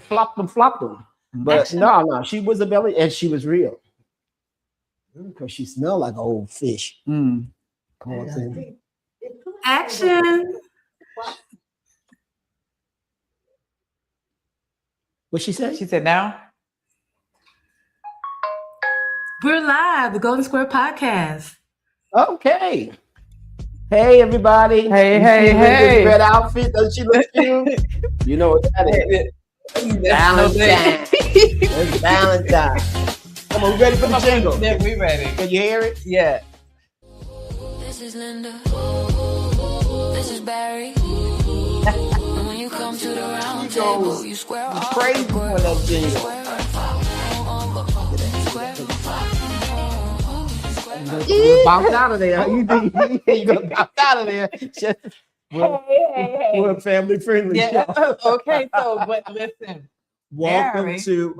flop them. But no, she was a belly, and she was real. Because she smelled like an old fish. Action. What she said? She said, now we're live, the Golden Square Podcast. Okay. Hey, everybody. Hey. Red outfit. Does she look cute? You know what that is. Valentine. It's Valentine. Come on, we ready for the jingle? Yeah, we ready. Can you hear it? Yeah. This is Linda. This is Barry. And when you come to the round table, you square off. Crazy for that jingle. You bounce out of there. You think you're gonna bounce out of there? We're a family friendly show. Okay, so but listen. Welcome Barry, to.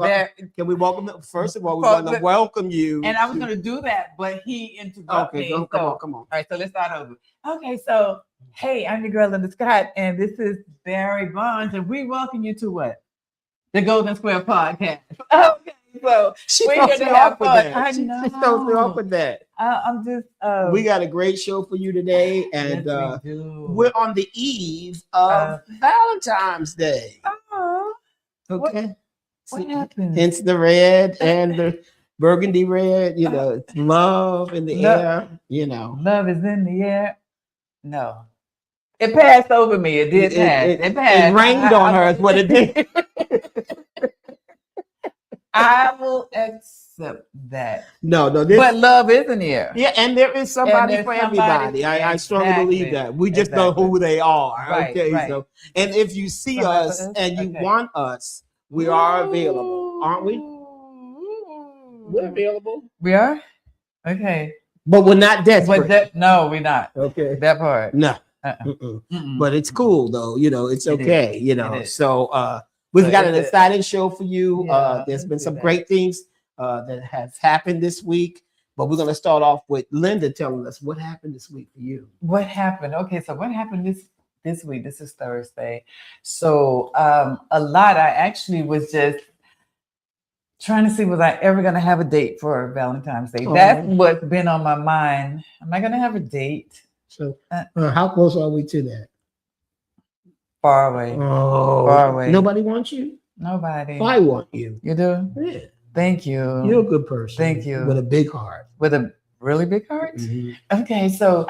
Can we welcome them? First of all, we want to welcome you. And I was going to do that, but he interrupted me. Come on. All right, so let's start over. Okay, so hey, I'm your girl Linda Scott, and this is Barry Bonds, and we welcome you to what? The Golden Square Podcast. Okay, so we're going to have fun. I know. She starts me off with that. I'm just. We got a great show for you today, and yes, we do. We're on the eve of Valentine's Day. Okay. What happened? Hence the red and the burgundy red, it's love in the air, Love is in the air. No. It passed over me. It did pass. It passed. It rained on her is what it did. I will accept that. No. But love is in the air. Yeah, and there is somebody for everybody. I strongly believe that. We just know who they are. Right, okay, right. So and if you see us and you want us, we are available, aren't we? We're available. We are? Okay. But we're not desperate. No, we're not. Okay. That part. No. But it's cool though. It's okay. It is. So we've got an exciting show for you. Yeah, There's been some great things that have happened this week. But we're going to start off with Linda telling us what happened this week for you. What happened? Okay, so what happened this week? This is Thursday. So a lot. I actually was just trying to see, was I ever going to have a date for Valentine's Day? That's what's been on my mind. Am I going to have a date? So how close are we to that? Far away. Oh, far away. Nobody wants you? Nobody. I want you. You do? Yeah. Thank you. You're a good person. Thank you. With a big heart. With a really big heart? Mm-hmm. Okay, so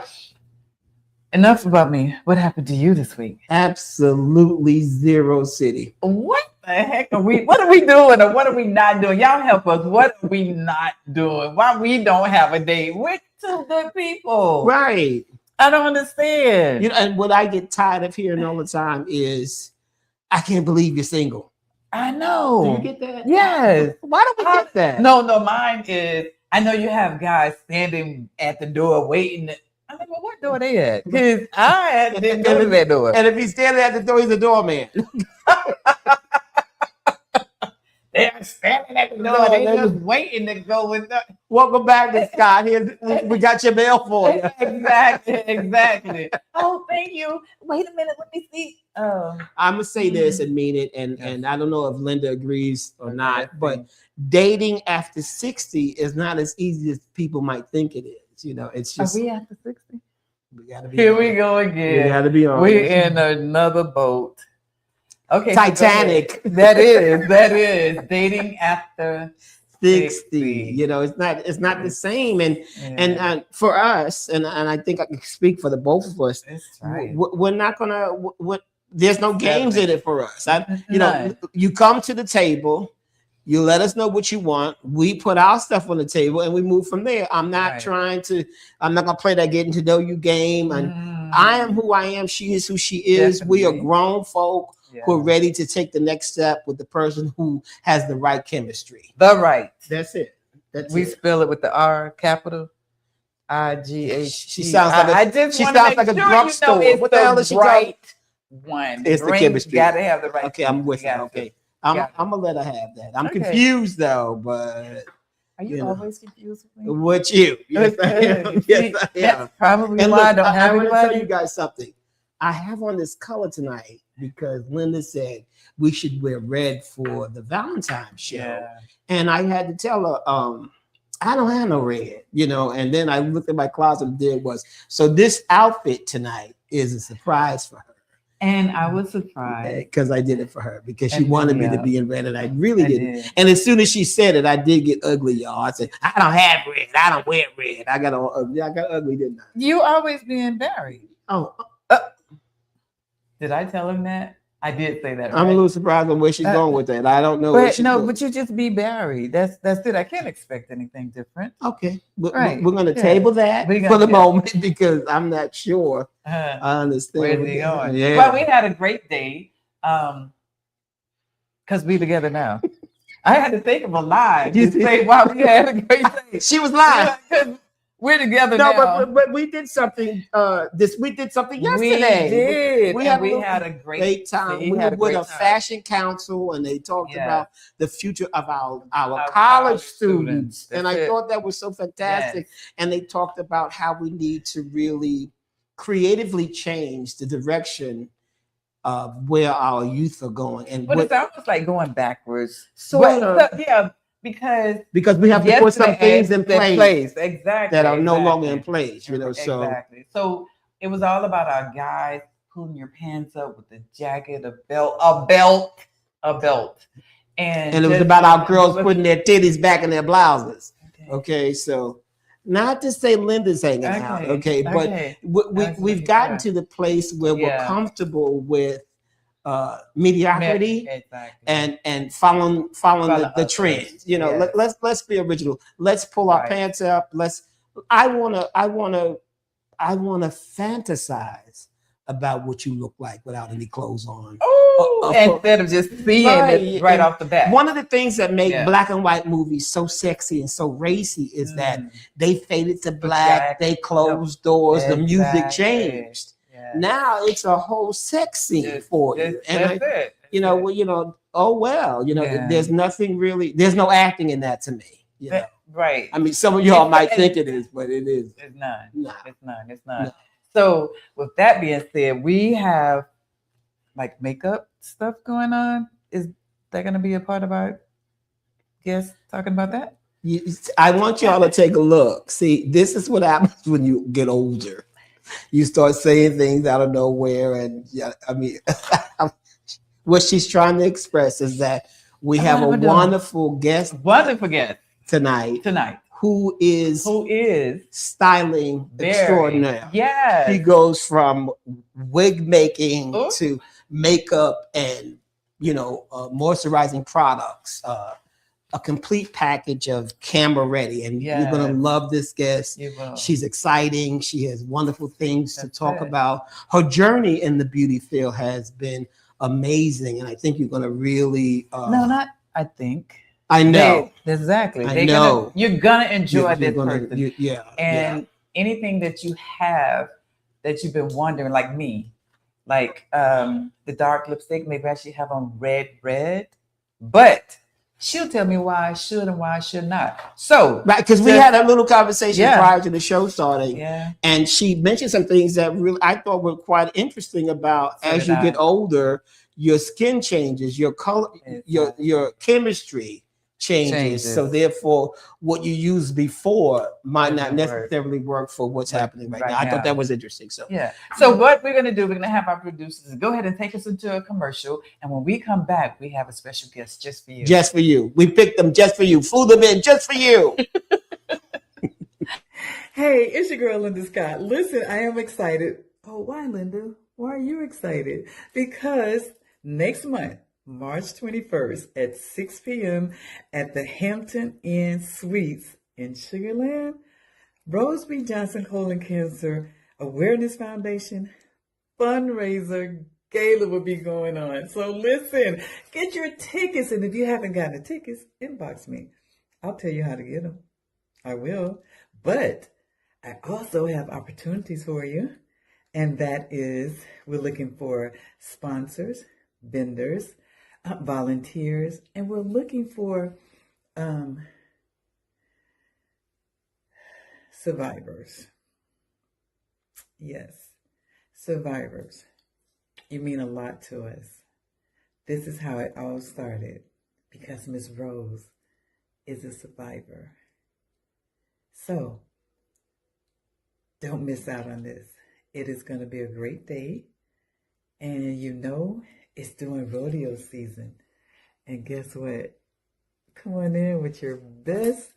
enough about me. What happened to you this week? Absolutely zero city. What the heck are we? What are we doing or what are we not doing? Y'all help us. What are we not doing? Why we don't have a date? We're two good people. Right. I don't understand. And what I get tired of hearing all the time is, I can't believe you're single. I know. Do you get that? Yes. Why don't we get that? No, mine is, I know you have guys standing at the door waiting. I'm like, well, what door they at? Because I didn't go to that door. And if he's standing at the door, he's a doorman. They're standing at the door. They're just waiting to go with that. Welcome back, Miss Scott. Here, we got your mail for you. Exactly. Oh, thank you. Wait a minute. Let me see. Oh. I'm going to say this and mean it. And I don't know if Linda agrees or not, but dating after 60 is not as easy as people might think it is. It's just. Are we after 60? We gotta be Here honest. we go again. We gotta be honest. We're in another boat. Okay. Titanic. So that is dating after 60. It's not the same. And for us, and I think I can speak for the both of us, right. We're not gonna. There's no games in it for us. You come to the table. You let us know what you want. We put our stuff on the table and we move from there. I'm not I'm not going to play that getting to know you game. And I am who I am. She is who she is. Definitely. We are grown folk who are ready to take the next step with the person who has the right chemistry. That's it. We spell it with the R capital. IGH. She sounds like a drugstore. What the hell is she talking? One. It's the chemistry. Gotta have the right. Okay, I'm with you. Okay. I'm gonna let her have that. I'm confused though, but are you always confused with me? With you? Yes, I am. Yes, I am. That's probably why I don't have I want to tell anybody. you guys something. I have on this color tonight, because Linda said we should wear red for the Valentine's show. Yeah. And I had to tell her, I don't have no red, and then I looked at my closet and did was, so this outfit tonight is a surprise for her. And I was surprised. Because I did it for her, because she wanted me to be in red, and I really didn't. Did. And as soon as she said it, I did get ugly, y'all. I said, I don't have red. I don't wear red. I got ugly, didn't I? You always being Barry. Oh. Did I tell him that? I did say that. I'm a little surprised on where she's going with that. I don't know. But you just be Barry. That's it. I can't expect anything different. Okay. We're going to Yeah. table that for the moment, because I'm not sure. I understand. Where's he going? Yeah. Well, we had a great day. Because we together now. I had to think of a lie to say why we had a great day. She was lying. We're together now. But we did something. We did something We yesterday. did. We had a great time. We were had with a fashion council, and they talked about the future of our college students. And I thought that was so fantastic. Yes. And they talked about how we need to really creatively change the direction of where our youth are going. But it's almost like going backwards. Yeah. Because we have to put some things in place exactly that are no longer in place, So exactly. So it was all about our guys pulling your pants up with a jacket, a belt, and it was about our girls putting their titties back in their blouses. Okay, so not to say Linda's hanging out, but we've gotten to the place where we're comfortable with mediocrity and following the trends. Let's be original. Let's pull our pants up. I wanna fantasize about what you look like without any clothes on. Instead of just seeing it right off the bat. One of the things that make black and white movies so sexy and so racy is that they faded to black, they closed doors, the music changed. Now it's a whole sex scene for you, and there's nothing really. There's no acting in that to me. Right. I mean, some of y'all might think it is, but it is. It's not. No. It's not. No. So with that being said, we have like makeup stuff going on. Is that going to be a part of our guest talking about that? I want y'all to take a look. See, this is what happens when you get older. You start saying things out of nowhere, and what she's trying to express is that we have a wonderful guest tonight who is styling extraordinaire. Yeah, she goes from wig making to makeup and moisturizing products. A complete package of camera ready, and you're gonna love this guest. She's exciting. She has wonderful things to talk about. Her journey in the beauty field has been amazing, and I think you're gonna really. I think. I know exactly. I know you're gonna enjoy this person. And anything that you have that you've been wondering, like me, like the dark lipstick. Maybe I should have on red, but. She'll tell me why I should and why I should not. So, because we had a little conversation prior to the show starting, and she mentioned some things that really I thought were quite interesting about as you get older, your skin changes, your color, your chemistry changes. So therefore, what you used before might not necessarily work for what's happening right now. I thought that was interesting. So So what we're gonna do, we're gonna have our producers go ahead and take us into a commercial, and when we come back, we have a special guest just for you. Just for you. We picked them just for you. Flew them in just for you. Hey, it's your girl Linda Scott. Listen, I am excited. Oh, why, Linda? Why are you excited? Because next month, March 21st at 6 p.m. at the Hampton Inn Suites in Sugar Land, Rose B. Johnson Colon Cancer Awareness Foundation fundraiser gala will be going on. So listen, get your tickets. And if you haven't gotten the tickets, inbox me. I'll tell you how to get them. I will. But I also have opportunities for you. And that is, we're looking for sponsors, vendors, volunteers, and we're looking for survivors. Yes, survivors. You mean a lot to us. This is how it all started because Miss Rose is a survivor. So, don't miss out on this. It is going to be a great day. And you know, it's during rodeo season. And guess what? Come on in with your best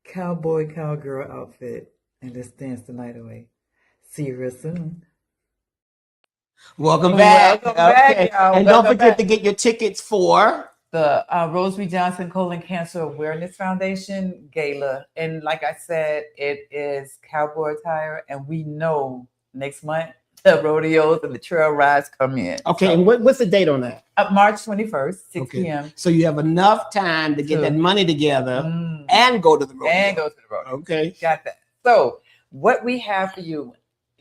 cowboy, cowgirl outfit and let's dance the night away. See you real soon. Welcome back. Welcome back, Okay. y'all. And Welcome don't forget back. to get your tickets for The Rose B. Johnson Colon Cancer Awareness Foundation Gala. And like I said, it is cowboy attire. And we know next month the rodeos and the trail rides come in. Okay, So, and what's the date on that? March 21st, 6 Okay. p.m. So you have enough time to get that money together and go to the rodeo. And go to the rodeo. Okay. Got that. So what we have for you,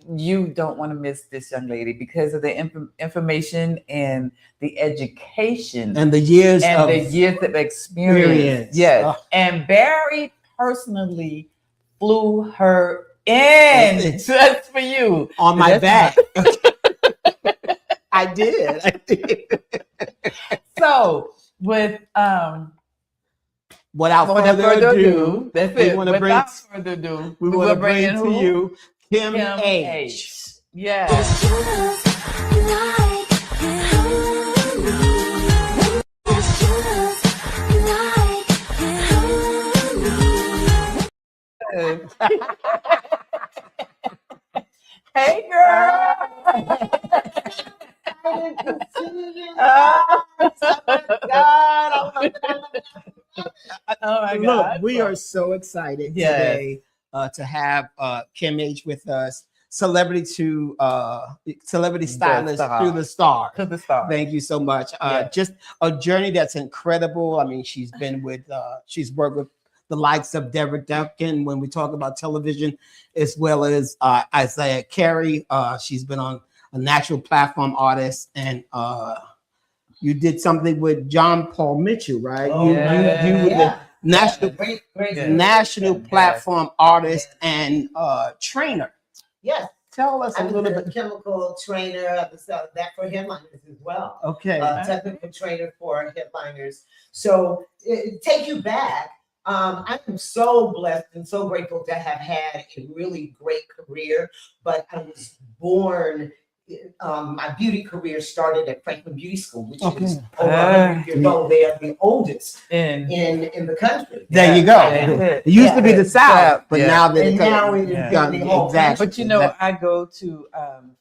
you don't want to miss this young lady because of the information and the education And the years and of the years of experience. Yes. Oh. And Barry personally flew her in just for you. on my That's back. I did. So with Without without further ado, that's we it. wanna Without further ado, we want to bring in to who? you Kim Kim Aitch. Aitch. Yeah. Hey, girl. Oh my God. Look, we are so excited Yes. today to have Kim Aitch with us, celebrity stylist star. through the stars. To the star. Thank you so much. Yes. Just a journey that's incredible. I mean, she's been with, she's worked with the likes of Deborah Duncan when we talk about television, as well as Isaiah Carey. She's been on a national platform artist, and you did something with John Paul Mitchell, right? Oh, you were yeah. the national Great. national platform artist and trainer. Yes, Tell us a I'm little the bit. chemical trainer of that for headliners as well. Okay. Technical trainer for headliners. So take you back. I am so blessed and so grateful to have had a really great career, but I was born. My beauty career started at Franklin Beauty School, which is over 100 years old. They are the oldest in the country. There you go. It used to be the South, but now that And now it is exactly. the whole But you know, I go to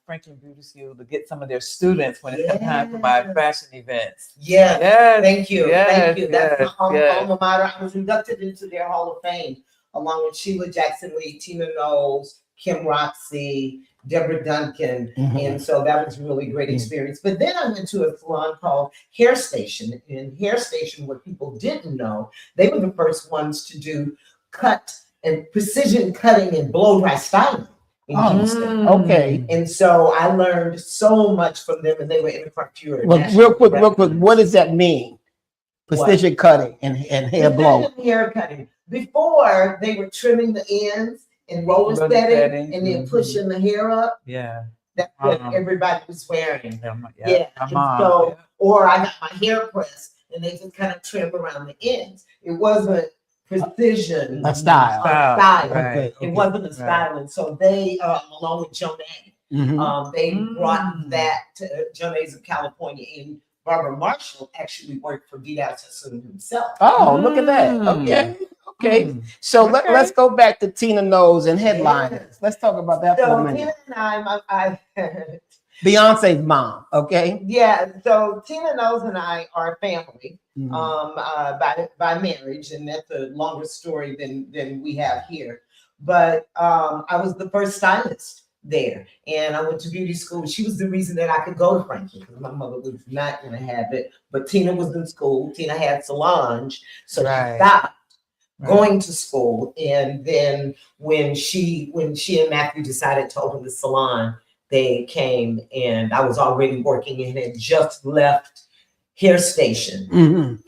Franklin Beauty School to get some of their students when it's time for my fashion events. Yes. Yes. Thank you. Thank you. That's yes, my yes. alma mater. I was inducted into their Hall of Fame along with Sheila Jackson Lee, Tina Knowles, Kim Roxy, Deborah Duncan. And so that was a really great experience. But then I went to a salon called Hair Station. And Hair Station, what people didn't know, they were the first ones to do cut and precision cutting and blow dry styling in Houston. Okay. And so I learned so much from them, and they were in the criteria. Well, real quick, what does that mean? Precision cutting and hair blow. Hair cutting. Before they were trimming the ends and roller setting and then pushing the hair up. Yeah. That's what everybody was wearing. Yeah. And so, or I got my hair pressed and they just kind of trim around the ends. It wasn't precision. A style. Right. It wasn't a styling. So they, along with Jonay, they brought that to Jonay's of California. And Barbara Marshall actually worked for Vidal Sassoon himself. Oh, look at that. Okay. So let's go back to Tina Knowles and headliners. Let's talk about that for a minute. Tina and I Beyonce's mom. Okay. Yeah. So Tina Knowles and I are family by marriage, and that's a longer story than we have here. But I was the first stylist there, and I went to beauty school. She was the reason that I could go to Franklin because my mother was not going to have it. But Tina was in school. Tina had Solange, so she stopped going to school. And then when she and Matthew decided to open the salon, they came, and I was already working and had just left Hair Station.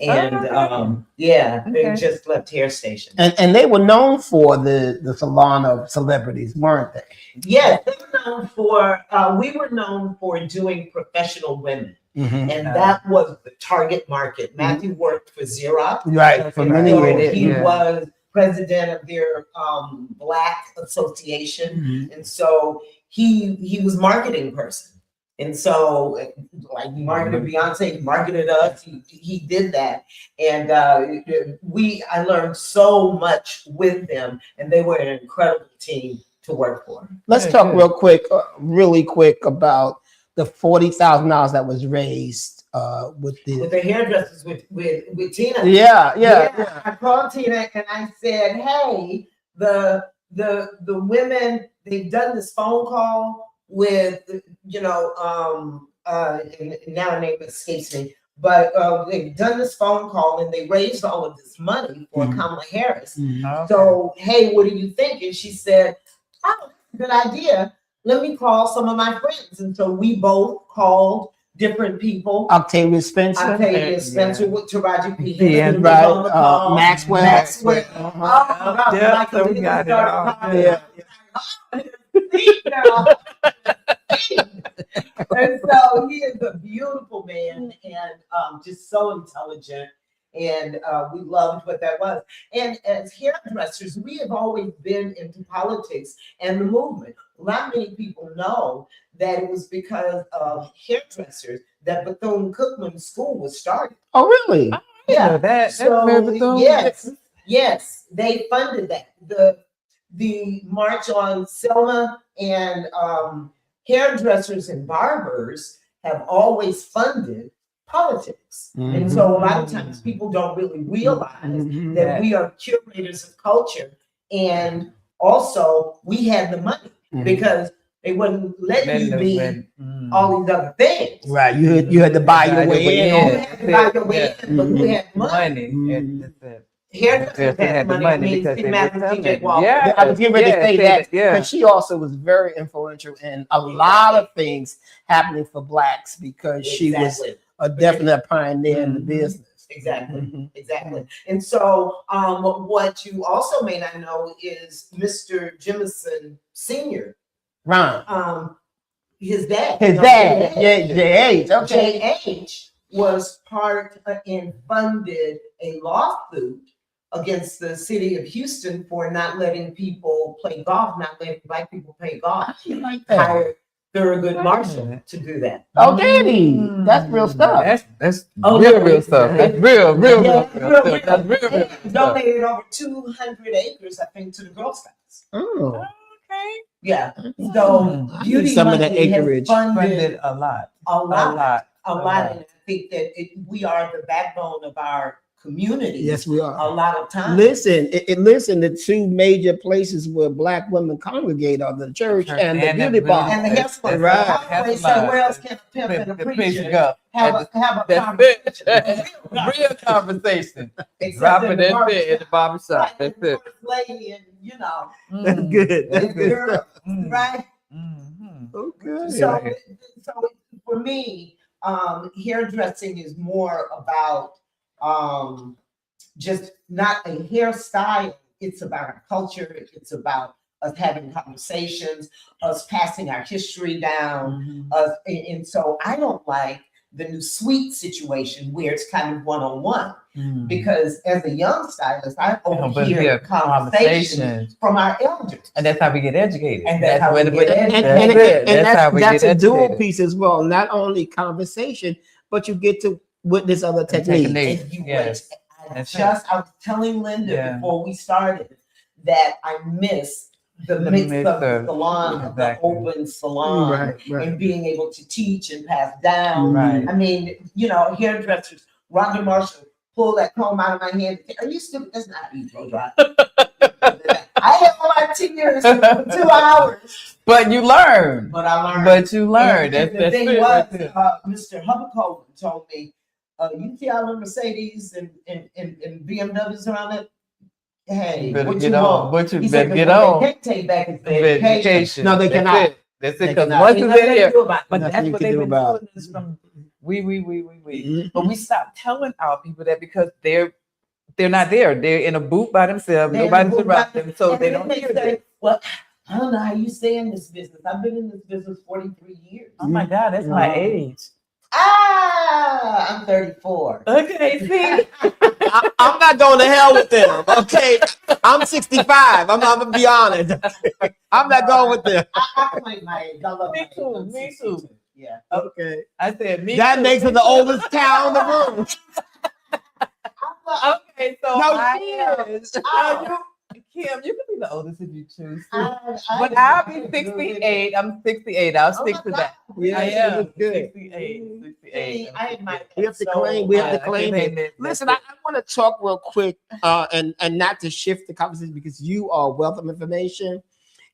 And they just left Hair Station. And they were known for the salon of celebrities, weren't they? Yes, they were known for doing professional women. Mhm. And that was the target market. Matthew worked for Xerox. Right, for many So years. he Yeah. was president of their Black Association. Mhm. And so he was marketing person. And so like he marketed Beyonce, he marketed us, he did that. And I learned so much with them, and they were an incredible team to work for. Let's talk really quick about the $40,000 that was raised with the hairdressers with Tina. Yeah. I called Tina and I said, hey, the women, they've done this phone call with, and now her name escapes me, but they've done this phone call and they raised all of this money for Kamala Harris. Okay. So, hey, what do you think? And she said, oh, good idea. Let me call some of my friends. And so we both called different people. Octavia Spencer. With Taraji P. Yeah, Henson was right. on the call. Maxwell. Oh, my God. So we got it all. And so he is a beautiful man and just so intelligent. And we loved what that was. And as hairdressers, we have always been into politics and the movement. Not many people know that it was because of hairdressers that Bethune-Cookman School was started. Oh, really? Yeah, that's where Bethune. Yes, they funded that. The March on Selma and hairdressers and barbers have always funded politics. And so a lot of times people don't really realize that we are curators of culture, and also we had the money because they wouldn't let you be all these other things. Right, you had to buy your way in. You had to buy your way in, but we had money. Hairdressers had the money because they Yeah, I was getting ready to say that because she also was very influential in a lot of things happening for Blacks because she was a definite pioneer in the business. Exactly. And so what you also may not know is Mr. Jemison Sr. Ron. His dad. J.H. Okay. J.H. was part and funded a lawsuit against the city of Houston for not letting people play golf, not letting Black people play golf. I like that. Hired Thurgood Marshall to do that. Oh, daddy, that's real stuff. That's real stuff. That's real stuff. That's real stuff. Donated over 200 acres, I think, to the Girl Scouts. Oh, okay. Yeah. So beauty some of the money has acreage funded a lot. And I think that we are the backbone of our community. Yes, we are. A lot of times. Listen, the two major places where Black women congregate are the church and the beauty bar. And the hair salon. Right. Where else can a pimp and a preacher have a conversation? Real conversation. Drop it in the barbershop. That's it. Lady and That's good. That's good. Right? Okay. So for me, hairdressing is more about just not a hairstyle. It's about our culture. It's about us having conversations, us passing our history down. And so I don't like the new suite situation where it's kind of one-on-one because as a young stylist, I overhear conversations from our elders. And that's how we get educated. And that's how we get educated. And that's a dual piece as well. Not only conversation, but you get to witness other techniques. I was telling Linda before we started that I miss the mix of the salon, the open salon, and being able to teach and pass down. I mean, hairdressers, Rhonda Marshall, pull that comb out of my hand. Are you stupid? That's not how you blow dry. I had all my tears for 2 hours. But you learn. But I learned. But you learned. And the thing was, Mr. Hubbard told me, you see all the Mercedes and BMWs around it? Hey, what you want? What you better get on. They can't take back his education. No, they cannot. That's it. Because once it's in here, but Nothing that's you what can they've do been about telling us from we. But we stopped telling our people that because they're not there. They're in a booth by themselves. Nobody's around them, so they don't hear it. Well, I don't know how you stay in this business. I've been in this business 43 years. Oh my God, that's my age. I'm 34. Okay, see. I'm not going to hell with them. Okay, I'm 65. I'm gonna be honest. I'm not going with them. I claim my age. I love Me my age. too, I'm me 62. too. Yeah. Okay. I said me. That too, makes me her the too. oldest cow in the room. Okay, so No, I she am. is. Kim, you can be the oldest if you choose to. I But I'll be 68. I'm 68. I'll stick to that. Yeah, I she am looks good. 68. 68. I admire We have to so claim. We have to much. claim I it. think Listen, I want to talk real quick, and not to shift the conversation because you are a wealth of information.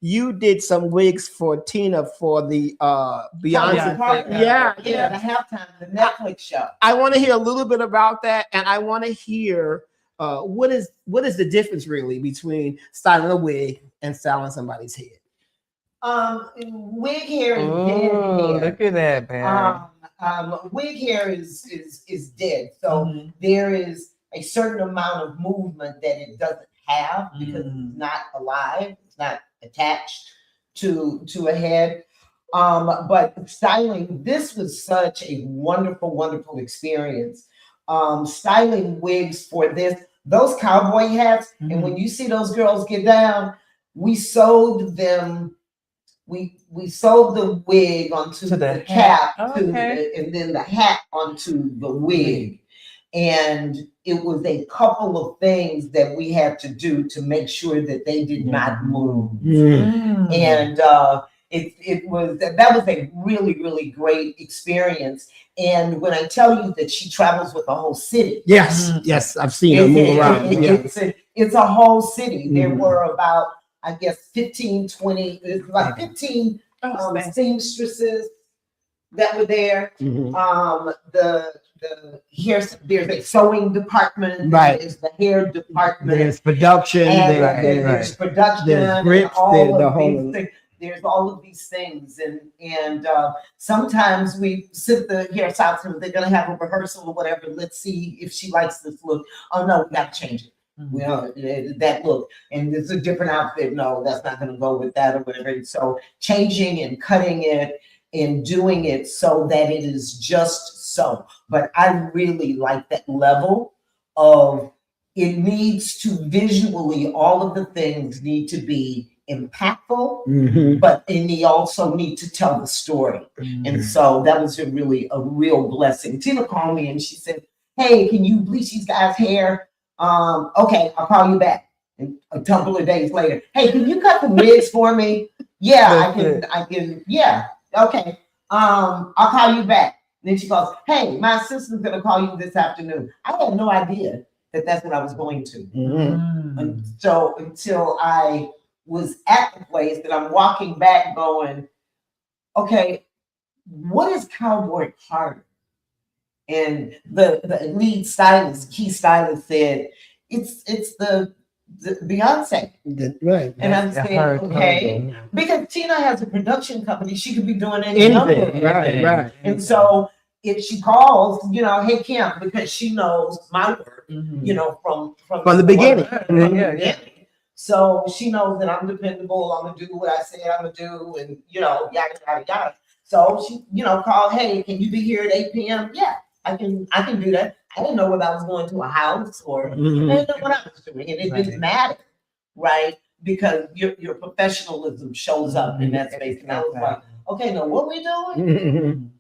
You did some wigs for Tina for the Beyonce. Beyonce. Yeah, the yeah. halftime, the Netflix show. I want to hear a little bit about that, and I want to hear what is the difference really between styling a wig and styling somebody's head. Wig hair is dead hair. Look at that, man. Wig hair is dead. So there is a certain amount of movement that it doesn't have because it's not alive. It's not attached to a head. But styling, this was such a wonderful, wonderful experience. Styling wigs for those cowboy hats, and when you see those girls get down, we sewed them. We sewed the wig onto the cap, and then the hat onto the wig. And it was a couple of things that we had to do to make sure that they did not move. And that was a really, really great experience. And when I tell you that she travels with a whole city. Yes, I've seen her move around. It's a whole city. There were about, I guess, 15, 20, it's like 15 seamstresses that were there. There's a sewing department, there's the hair department, there's production, there's production, there's grips, there's all of these things, and sometimes we sit the hair stylists and they're gonna have a rehearsal or whatever. Let's see if she likes this look. Oh no, we gotta change it. You know, that look, and it's a different outfit. No, that's not going to go with that or whatever. So changing and cutting it and doing it so that it is just so. But I really like that level of it needs to visually, all of the things need to be impactful, but they also need to tell the story. And so that was a real blessing. Tina called me and she said, "Hey, can you bleach these guys' hair?" Okay, I'll call you back. And a couple of days later, "Hey, can you cut the wigs for me?" "Yeah, I can. Yeah, okay. I'll call you back." And then she goes, "Hey, my assistant's gonna call you this afternoon." I had no idea that that's what I was going to. And so until I was at the place that I'm walking back going, okay, what is Cowboy Carter? And the lead stylist, key stylist said, it's the Beyonce. Right. And I'm saying, okay, because Tina has a production company, she could be doing anything. Right. And so if she calls, "Hey Kim," because she knows my work, from the beginning. So she knows that I'm dependable. I'm gonna do what I say I'm gonna do, and yada yada yada. So she, called, "Hey, can you be here at 8 p.m.? Yeah, I can do that. I didn't know whether I was going to a house or I didn't know what I was doing, and it didn't matter, right? Because your professionalism shows up in that space. And I was like, okay, now what we doing?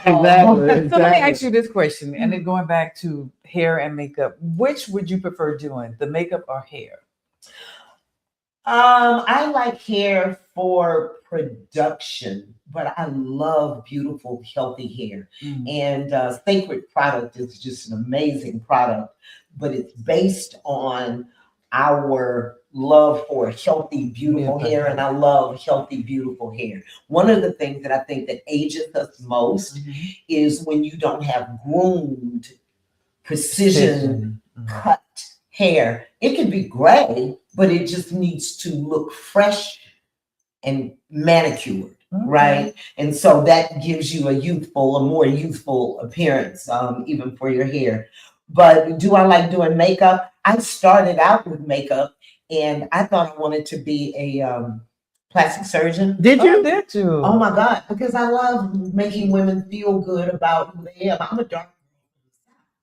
Exactly. So let me ask you this question, and then going back to hair and makeup, which would you prefer doing, the makeup or hair? I like hair for production, but I love beautiful, healthy hair. And Sacred product is just an amazing product, but it's based on our love for healthy, beautiful hair, and I love healthy, beautiful hair. One of the things that I think that ages us most is when you don't have groomed, precision cut hair. It can be gray, but it just needs to look fresh and manicured, right? And so that gives you a more youthful appearance, even for your hair. But do I like doing makeup? I started out with makeup, and I thought I wanted to be a plastic surgeon. Did you? Did you? Oh my God, because I love making women feel good about who they are. I'm a dark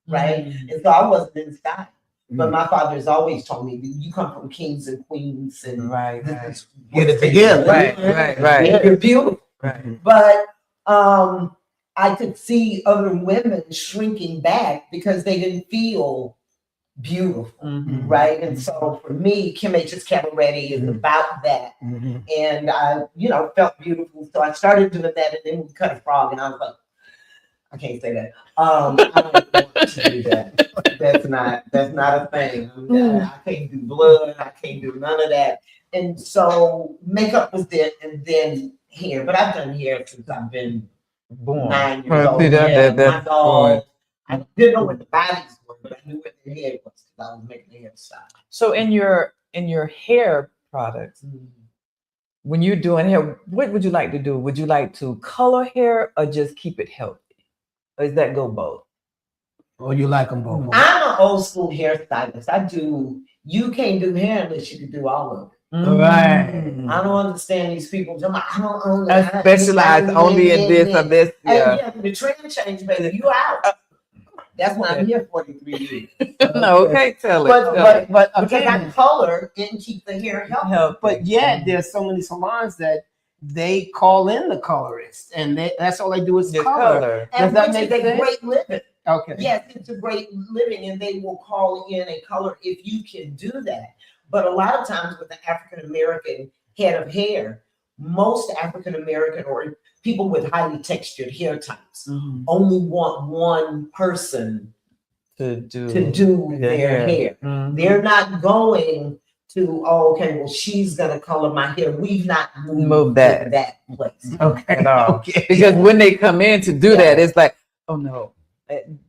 girl, right? And so I wasn't in style. But my father has always told me that you come from kings and queens and Get it together. Right. You're beautiful. Right. But I could see other women shrinking back because they didn't feel beautiful, right? And so for me, Kim H's Cabaret is about that. And I, felt beautiful. So I started doing that, and then we cut a frog, and I was like, I can't say that. I don't want to do that. That's not a thing. I can't do blood. I can't do none of that. And so makeup was it, and then hair. But I've done hair since I've been born. 9 years old. My dog. I didn't know what the bodies were, but I knew what their hair was because I was making the hairstyle. So in your hair products, when you're doing hair, what would you like to do? Would you like to color hair or just keep it healthy? Or does that go both? Or you like them both? I'm an old school hairstylist. You can't do hair unless you can do all of it. Right. I don't understand these people. I specialize only in this or this. Yeah, the trend change, baby. You out. That's why I'm here 43 years. No, okay, tell it. But because I color and keep the hair healthy. But yet there's so many salons that they call in the colorist, and that's all they do is color. And does that which make is a sense? great living. Okay. Yes, it's a great living, and they will call in a color if you can do that. But a lot of times with the African American head of hair, most African American or people with highly textured hair types only want one person to do their hair. They're not going to, she's gonna color my hair. We've not moved that place. At all. Because when they come in to do that, it's like, oh no,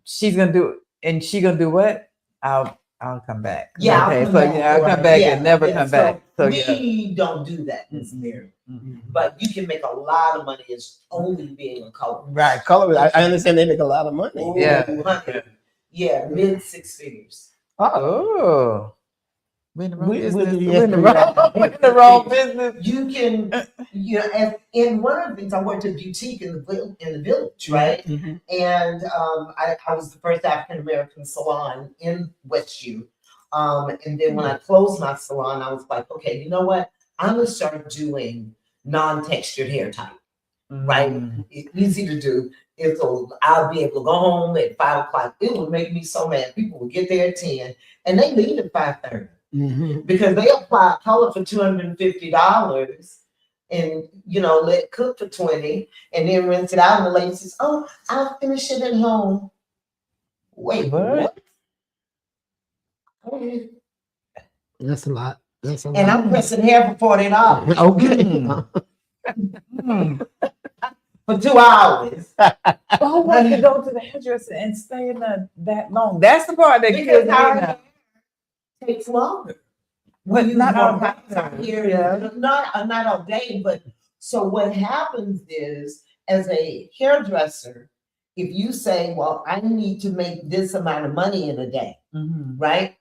she's gonna do it, and she gonna do what? I'll come back. Yeah, I'll come back and never come back. So we don't do that in this area. But you can make a lot of money as only being a color. Right, color. I understand they make a lot of money. Ooh, yeah, mid six figures. Oh. We're in the wrong business. We're in the wrong business. You can, and one of the things, I worked at a boutique in the village, right? And I was the first African American salon in Westview. And then when I closed my salon, I was like, okay, you know what? I'm gonna start doing non-textured hair type, right? It's easy to do. So I'll be able to go home at 5 o'clock. It would make me so mad. People would get there at 10 and they leave at 5:30. Because they apply color for $250 and let it cook for 20 and then rinse it out, and the lady says, oh, I'll finish it at home. Wait, what? Okay. That's a lot. And I'm pressing hair for $40. Okay. For 2 hours. Who wants to go to the hairdresser and stay in that long? That's the part that kills me now. Takes longer. But not all here, not all day. But so what happens is, as a hairdresser, if you say, "Well, I need to make this amount of money in a day," right?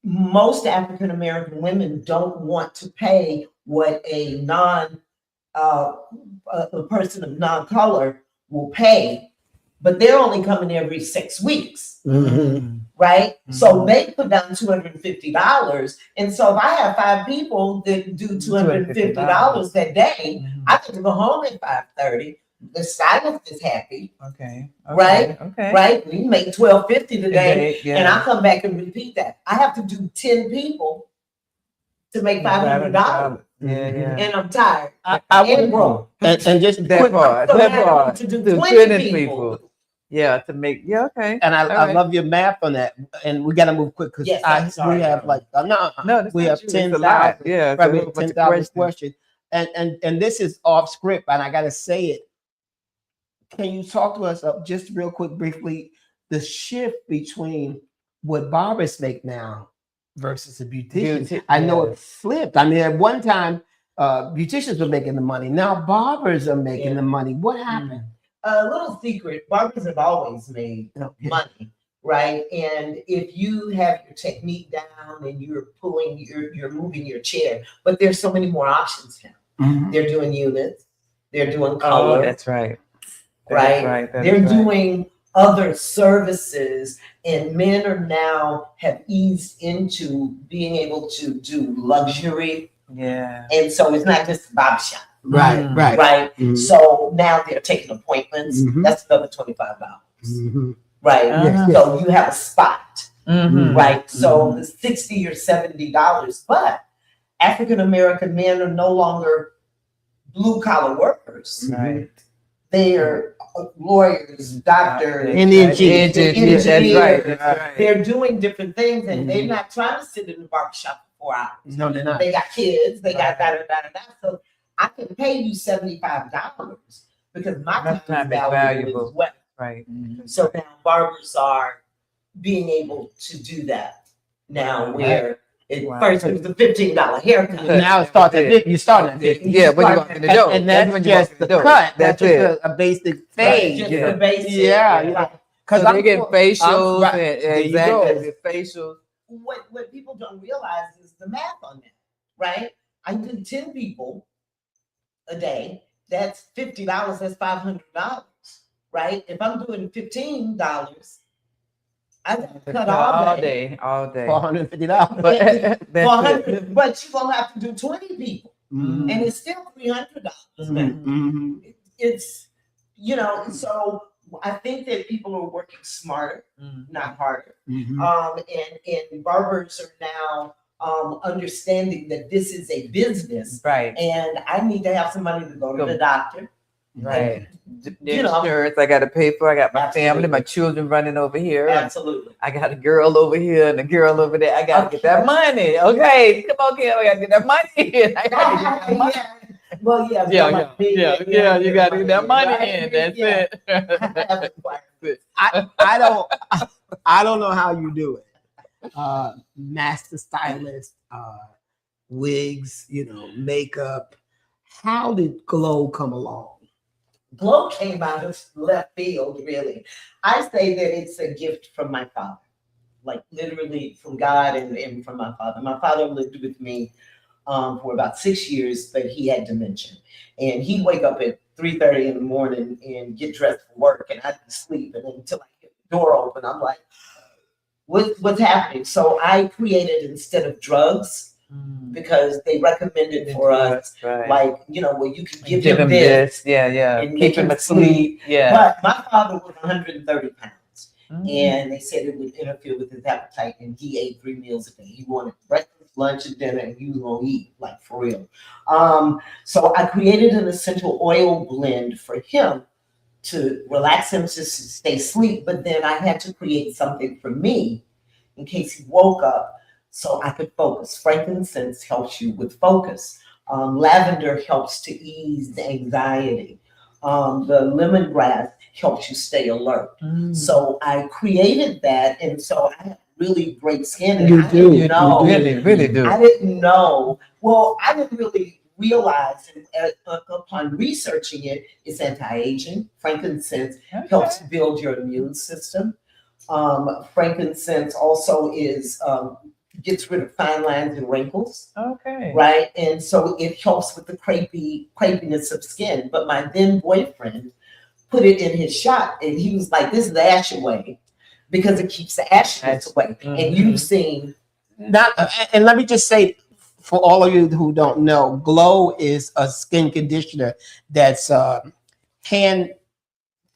Most African American women don't want to pay what a person of non-color will pay, but they're only coming every 6 weeks. Right? So they put down $250. And so if I have 5 people that do $250 that day, I get to go home at 5:30. The stylist is happy. Okay. Right? Right? We make $12.50 today. And I come back and repeat that. I have to do 10 people to make $500. And I'm tired. I broke. And just that part. To do 20 people. Yeah, to make okay. And I love your math on that. And we got to move quick because we have like we have 10,000. Yeah, right, we have 10,000 questions. And this is off script, and I got to say it. Can you talk to us just real quick, briefly, the shift between what barbers make now versus a beautician? I know it flipped. I mean, at one time, beauticians were making the money. Now barbers are making the money. What happened? A little secret, barbers have always made money, right? And if you have your technique down and you're moving your chair, but there's so many more options now. Mhm. They're doing units, they're doing color, That's right. right? They're doing other services, and men are now have eased into being able to do luxury. Yeah. And so it's not just a barbershop. Right, right. Right. Mhm. So now they're taking appointments. Mhm. That's another $25. Mhm. Right. Uh-huh. So you have a spot. Mhm. Right. So the $60 or $70, but African American men are no longer blue collar workers. Right. They are lawyers, doctors, Engineers. engineers. That's right. That's right. They're doing different things, and they're not trying to sit in the barbershop for 4 hours. No, they're not. They got kids, they got da. So I can pay you $75 because my time is valuable as well. Right. So now barbers are being able to do that now, where first it was a $15 haircut. Now it starts at 50. You start at 50. Yeah, when you walk in the door. And that's when you just walk in the door. cut. That's That's it. just a basic fade. Just Yeah. the basic. Yeah. So they're getting facials right. and There you go. exactly facials. What people don't realize is the math on that, right? I do 10 people a day. That's $50. That's $500, right? If I'm doing $15, I got to cut all day. All day. $450. But that's it. 400, but you're gonna have to do 20 people, Mhm. and it's still $300. Mhm. It's so I think that people are working smarter, not harder. Mhm. And barbers are now understanding that this is a business, Right. and I need to have some money to go to the doctor. Right. The You know. insurance I got to pay for. I got my Absolutely. family, my children running over here. Absolutely. I got a girl over here and a girl over there. I got to get that money. Okay, come on, Kim. I got to get that money in. I got to get that money. Well, Yeah. You got to get that money in. That's it. it. I don't know how you do it. Master stylist, wigs, makeup. How did Glow come along? Glow came out of left field, really. I say that it's a gift from my father, like literally from God and from my father. My father lived with me for about 6 years, but he had dementia. And he'd wake up at 3:30 in the morning and get dressed for work, and I'd be sleeping until I get the door open. I'm like, what's happening? So I created, instead of drugs, because they recommended for us, right. like, where you can give him this. Yeah. And Keep make him him asleep. Yeah. But my father was 130 pounds, and they said it would interfere with his appetite, and he ate 3 meals a day. He wanted breakfast, lunch, and dinner, and he was gonna eat, like, for real. So I created an essential oil blend for him to relax him, to stay asleep, but then I had to create something for me in case he woke up, so I could focus. Frankincense helps you with focus. Lavender helps to ease the anxiety. The lemongrass helps you stay alert. So I created that, and so I have really great skin. And You I do. didn't know. You really do. I didn't know. Well, I didn't really realize, upon researching it, it's anti-aging. Frankincense helps build your immune system. Frankincense also gets rid of fine lines and wrinkles. Okay. Right. And so it helps with the crepiness of skin. But my then boyfriend put it in his shot, and he was like, this is the ash away, because it keeps the ashes away. And you've seen And let me just say, for all of you who don't know, Glow is a skin conditioner that's hand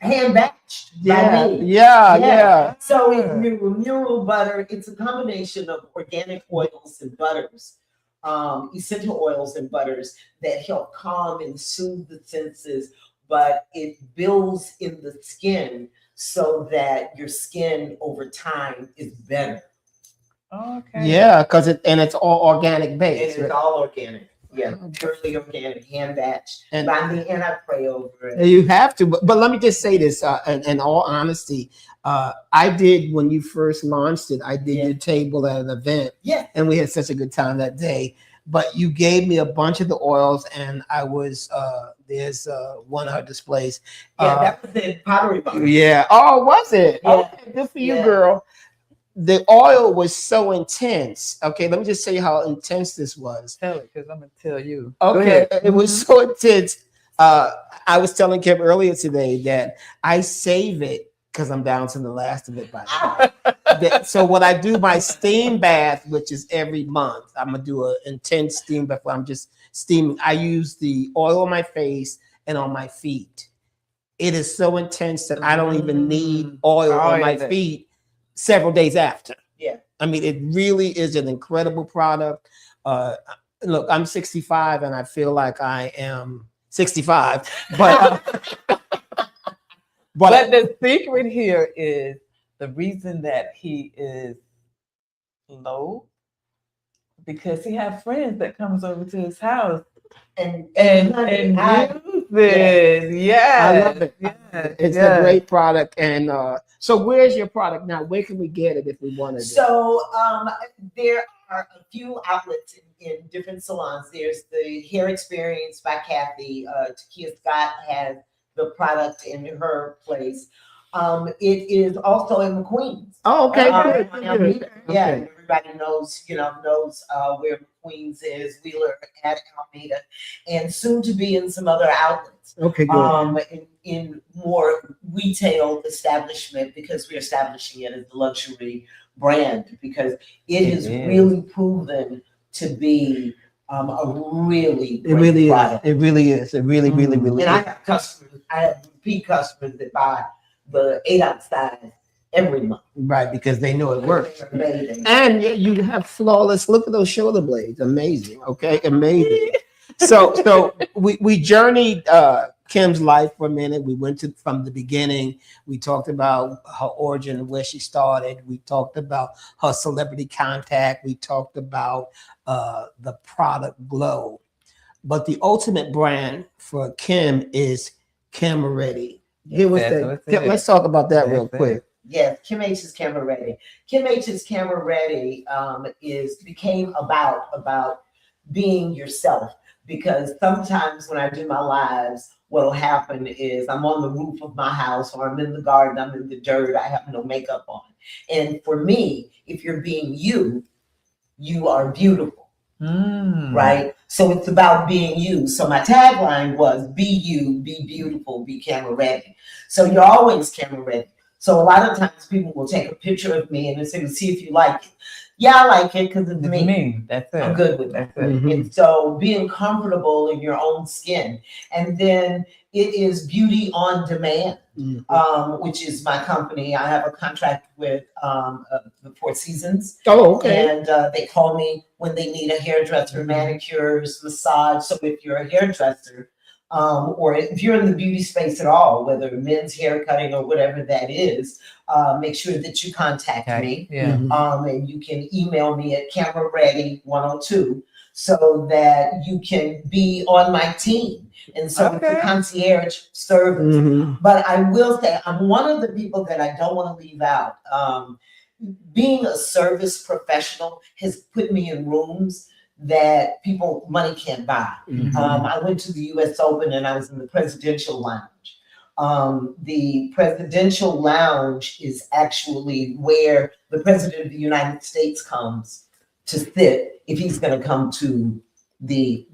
batched by me. Yeah. So it's mineral butter. It's a combination of organic oils and butters, essential oils and butters that help calm and soothe the senses, but it builds in the skin so that your skin over time is better. Okay. Yeah, because it's all organic based. It's all organic. Yeah, purely organic, hand batched by me, and I pray over it. You have to, but let me just say this, in all honesty, I did, when you first launched it, I did your table at an event, Yeah, and we had such a good time that day. but you gave me a bunch of the oils, and I was there's one of her displays. That was in Pottery Barn. Yeah. Oh, was it? Yeah. Okay, good for you, girl. The oil was so intense. Okay, let me just tell you how intense this was. Tell it, because I'm gonna tell you. Okay, it was so intense. I was telling Kim earlier today that I save it because I'm down to the last of it by now. So when I do my steam bath, which is every month, I'm gonna do an intense steam bath where I'm just steaming. I use the oil on my face and on my feet. It is so intense that I don't even need oil on my feet several days after. Yeah. I mean, it really is an incredible product. Look, I'm 65 and I feel like I am 65, but but the secret here is the reason that he is low, because he has friends that comes over to his house and use it. Yeah, I love it. Yeah, it's a great product. And so where's your product now? Where can we get it if we wanted it? So there are a few outlets in different salons. There's the Hair Experience by Cassey. Toya Scott has the product in her place. It is also in McQueen's. Oh, okay, good. Yeah, okay. Everybody knows where McQueen's is, Wheeler at Alameda, and soon to be in some other outlets. Okay, good. In more retail establishment, because we're establishing it as a luxury brand, because it has really proven to be a really great product. It really is. It really is. And I have customers. I have repeat customers that buy the 8-ounce size every month. Right, because they know it works. And you have flawless. Look at those shoulder blades. Amazing. Okay, amazing. So we journeyed Kim's life for a minute. We went from the beginning. We talked about her origin and where she started. We talked about her celebrity contact. We talked about the product Glow. But the ultimate brand for Kim is Camera Ready. Let's talk about that real quick. Yes, Kim H's Camera Ready. Kim H's Camera Ready became about being yourself, because sometimes when I do my lives, what'll happen is I'm on the roof of my house, or I'm in the garden, I'm in the dirt, I have no makeup on. And for me, if you're being you, you are beautiful. Right? So it's about being you. So my tagline was be you, be beautiful, be camera ready. So you're always camera ready. So a lot of times people will take a picture of me and they say, see if you like it. Yeah, I like it because it's me. That's it. I'm good with that. And so being comfortable in your own skin. And then it is Beauty on Demand, which is my company. I have a contract with the Four Seasons. Oh, okay. And they call me when they need a hairdresser, manicures, massage. So if you're a hairdresser, or if you're in the beauty space at all, whether men's hair cutting or whatever that is, make sure that you contact me. Yeah. And you can email me at cameraready102 so that you can be on my team. And so it's a concierge service. But I will say, I'm one of the people that I don't want to leave out. Being a service professional has put me in rooms that money can't buy. I went to the US Open and I was in the Presidential Lounge. The Presidential Lounge is actually where the President of the United States comes to sit if he's going to come to the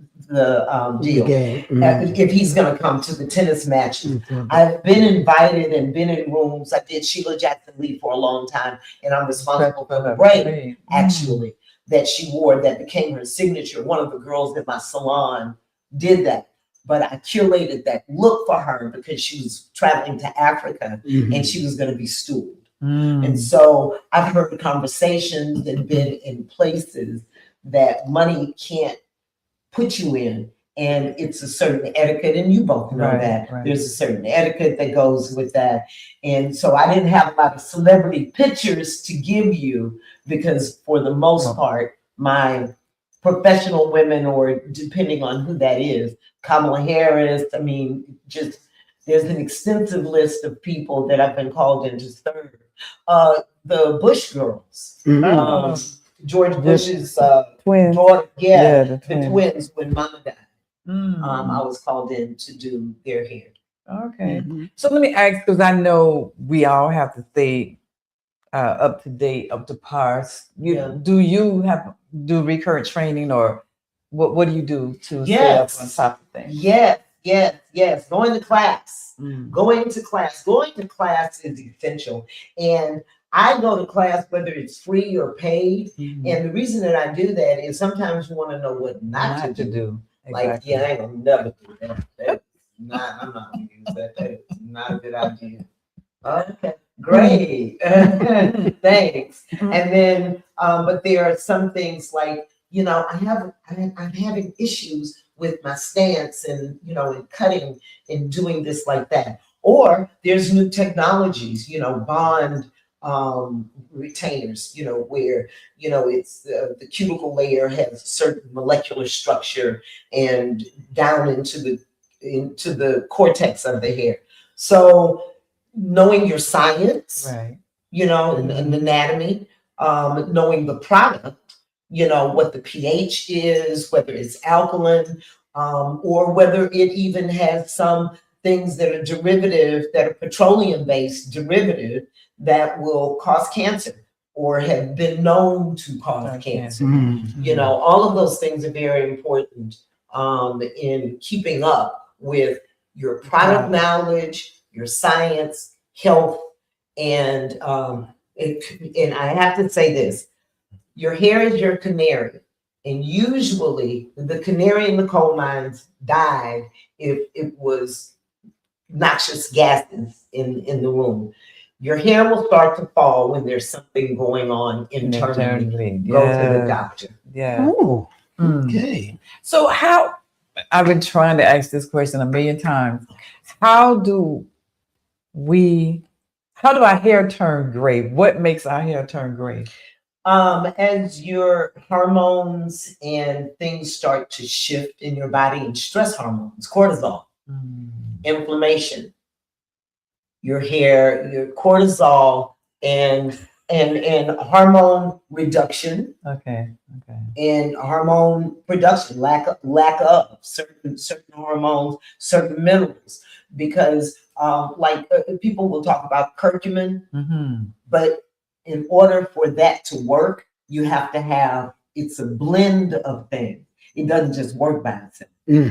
deal. If he's going to come to the tennis match. I've been invited and been in rooms. I did Sheila Jackson Lee for a long time, and I'm responsible for the braid, actually, that she wore that became her signature. One of the girls in my salon did that, but I curated that look for her because she was traveling to Africa and she was going to be steward. And so I've heard conversations and been in places that money can't put you in. And it's a certain etiquette, and you both know that. There's a certain etiquette that goes with that. And so I didn't have a lot of celebrity pictures to give you because for the most part, my professional women, or depending on who that is, Kamala Harris, I mean, just there's an extensive list of people that I've been called in to serve. The Bush girls, George Bush's twins. daughter, The the twins when Mama died. Mm. I was called in to do their hair. Okay. So let me ask, because I know we all have to stay up to date, up to par. Do you do recurrent training, or what do you do to stay up on top of things? Yes. Going to class. Going to class is essential. And I go to class whether it's free or paid. And the reason that I do that is sometimes you want to know what not to do. Exactly. Like, I ain't gonna never do that. I'm not gonna use that. That is not a good idea. Okay, great. Thanks. And then, but there are some things like, I'm having issues with my stance and, and cutting and doing this like that. Or there's new technologies, bond retainers, where, it's the cuticle layer has a certain molecular structure and down into the cortex of the hair. So knowing your science, right, and anatomy, knowing the product, what the pH is, whether it's alkaline, or whether it even has some things that are derivative, that are petroleum-based derivative that will cause cancer or have been known to cause cancer. All of those things are very important in keeping up with your product knowledge, your science, health, and I have to say this: your hair is your canary, and usually the canary in the coal mines died if it was noxious gases in the room. Your hair will start to fall when there's something going on internally. Go to the doctor. Oh, okay. So I've been trying to ask this question a million times. How do our hair turn gray? What makes our hair turn gray? As your hormones and things start to shift in your body, and stress hormones, cortisol, inflammation, your hair, your cortisol, and hormone reduction. Okay. And hormone production, lack of certain hormones, certain minerals, because people will talk about curcumin, but in order for that to work, you have to have, it's a blend of things. It doesn't just work by itself.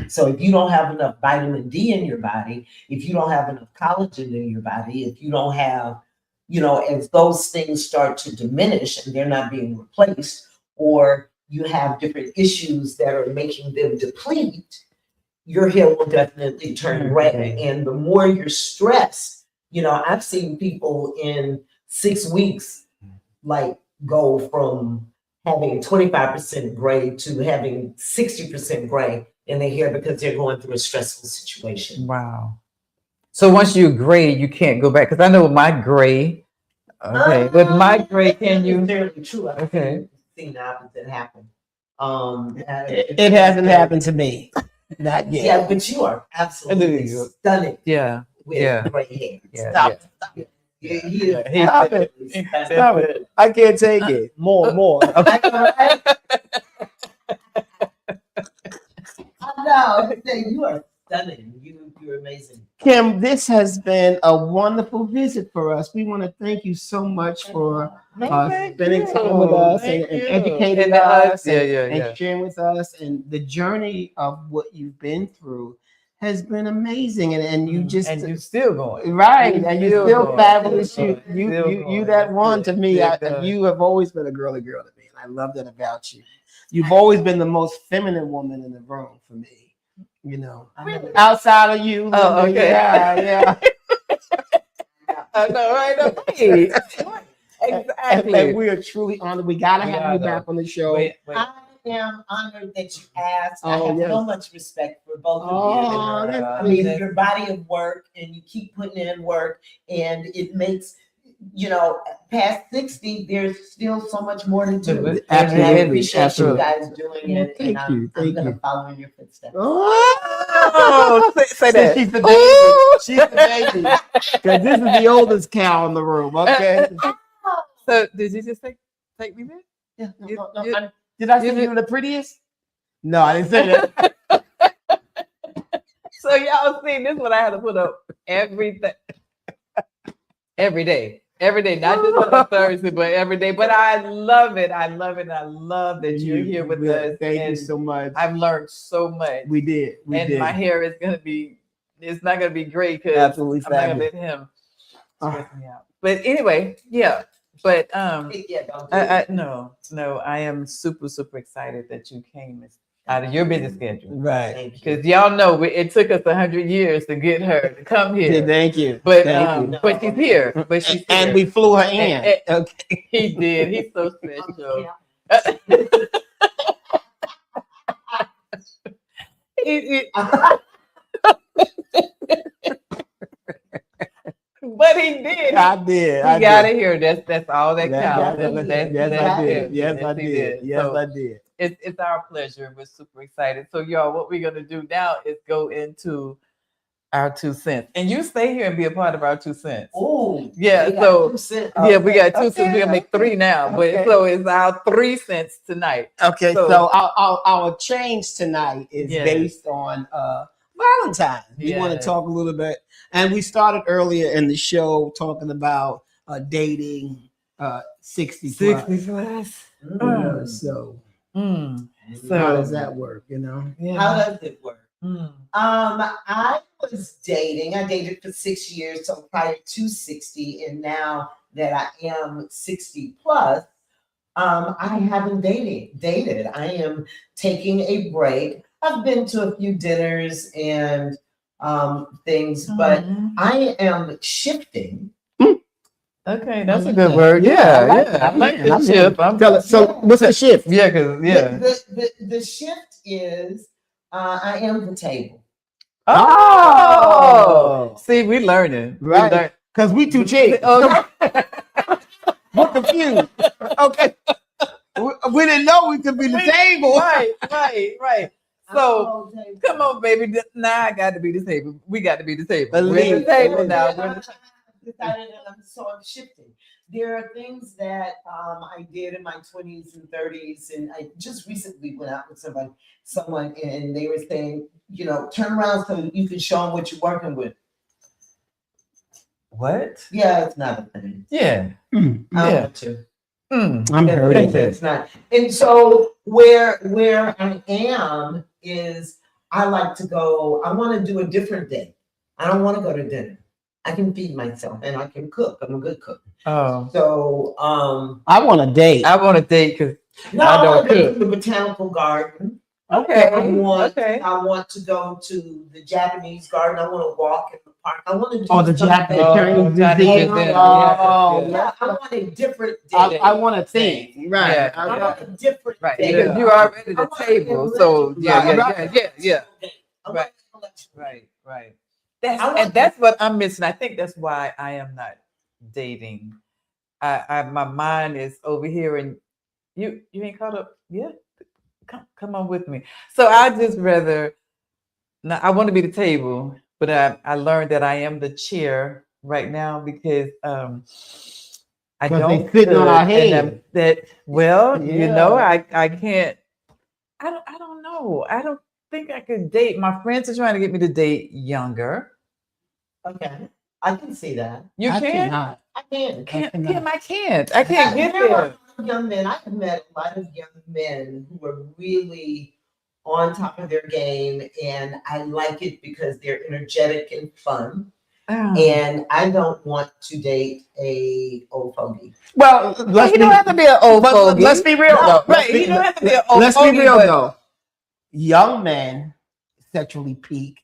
So if you don't have enough vitamin D in your body, if you don't have enough collagen in your body, if you don't have, as those things start to diminish and they're not being replaced, or you have different issues that are making them deplete, your hair will definitely turn gray. And the more you're stressed, I've seen people in 6 weeks, go from having 25% gray to having 60% gray in their hair because they're going through a stressful situation. Wow. So once you're gray, you can't go back. Because I know my gray. Okay. With my gray, can you? Necessarily true. Okay. Seen the opposite happen. It hasn't happened to me. Not yet. Yeah, but you are absolutely stunning. Yeah. With gray hair. Stop it. Stop it. I can't take it. More. I know. You are stunning. You're amazing. Kim, this has been a wonderful visit for us. We want to thank you so much for spending time with us and educating us and sharing with us. And the journey of what you've been through has been amazing. And you just... And you're still going. Right. And you're still fabulous. You that one to me. You have always been a girly girl to me. And I love that about you. You've always been the most feminine woman in the room for me. Outside of you. Oh, okay. Yeah. I know, right? Exactly. And we are truly honored. We gotta have you back on the show. I am honored that you asked. I have so much respect for both of you. I mean, your body of work, and you keep putting in work, and it makes, past 60, there's still so much more to do. Absolutely. And I appreciate you guys doing it. Thank you. I'm going to follow in your footsteps. Oh, say that. She's the baby. She's the baby. Because this is the oldest cow in the room, okay? So did you just take me there? Yeah. No, You- no, you- did I say you- you're the prettiest? No, I didn't say that. So y'all see, this is what I had to put up every day, not just on a Thursday, but every day. But I love it. I love it. I love that you're here with us. Thank you and so much. I've learned so much. We did. And my hair is gonna be, it's not gonna be great because Absolutely I'm not gonna fabulous. let him stress me out. But anyway, yeah. But Yeah, don't do it. no, I am super, super excited that you came out of your busy schedule. Right. Thank you. Because y'all know it took us 100 years to get her to come here. Thank you. But Thank you. but she's here. But she's And here. we flew her in. And- Okay. He did. He's so special. He- but he did. I did. He got it here. That's all that Yes, counts. I did. Yes, I did. Yes, I he did. Yes, So I did. it's our pleasure. We're super excited. So y'all, what we're gonna do now is go into our 2 cents, and you stay here and be a part of our 2 cents. Oh, Yeah, we got so- 2 cents. Yeah, we got 2 cents. Okay, We're gonna make 3 now, but okay. so it's our 3 cents tonight. Okay, So- so our change tonight is Yes. based on Valentine's. We want to Yes. talk a little bit, and we started earlier in the show talking about dating 60 plus. 60 plus. So Mm. how does that work? You know, Yeah. How does it work? Mm. I was dating. I dated for 6 years, so prior to 60, and now that I am 60 plus, I haven't dated. I am taking a break. I've been to a few dinners and things, but Mhm. I am shifting. Okay, that's a like good that. word. Yeah, Yeah, I like yeah. that. I like Yeah, the I'm shift. Tell us, so what's the shift? Yeah, because The shift is I am the table. Oh, see, we learning. We Right. learn- Because we too cheap. Okay. We're confused. Okay. We didn't know we could be the table. Right. So come on, baby. Now I got to be the table. We got to be the table. We're the table now. We're the Decided that I'm shifting. There are things that I did in my 20s and 30s, and I just recently went out with someone, and they were saying, turn around so you can show them what you're working with. What? Yeah, it's not a thing. Yeah. I don't Yeah. want to. I'm hurting. It's not. And so where I am is I like to go. I want to do a different day. I don't want to go to dinner. I can feed myself and I can cook. I'm a good cook. Oh. So I want a date. I want to date because no, I I don't want to go cook. to the botanical garden. okay. I want Okay. to go to the Japanese garden. I want to walk in the park. I want to do Oh, the something. Japanese Chinese museum. museum. Oh, Yeah. Yeah, I want a different day. I want to think. Right. Yeah. I want a different Right. day. Because you already I the want an table. So intellectual yeah. day. I want Right. an intellectual day. Right. I want- And that's what I'm missing. I think that's why I am not dating. I my mind is over here, and you ain't caught up. Yeah, come on with me. So I just rather. Now I want to be the table, but I learned that I am the chair right now because I 'Cause don't they sitting on our cook, and I'm- head. that well, Yeah. I can't. I don't know. I don't think I could date. My friends are trying to get me to date younger. Okay, I can see that. You I can't. cannot. I can. Kim, I can't. I can't get There are there. young men. I have met a lot of young men who are really on top of their game, and I like it because they're energetic and fun. And I don't want to date a old fogey. Well, He don't have to be an old but fogey. let's be real. No, though. right, he don't have to be an old Let's fogey, be real but- though. Young men sexually peak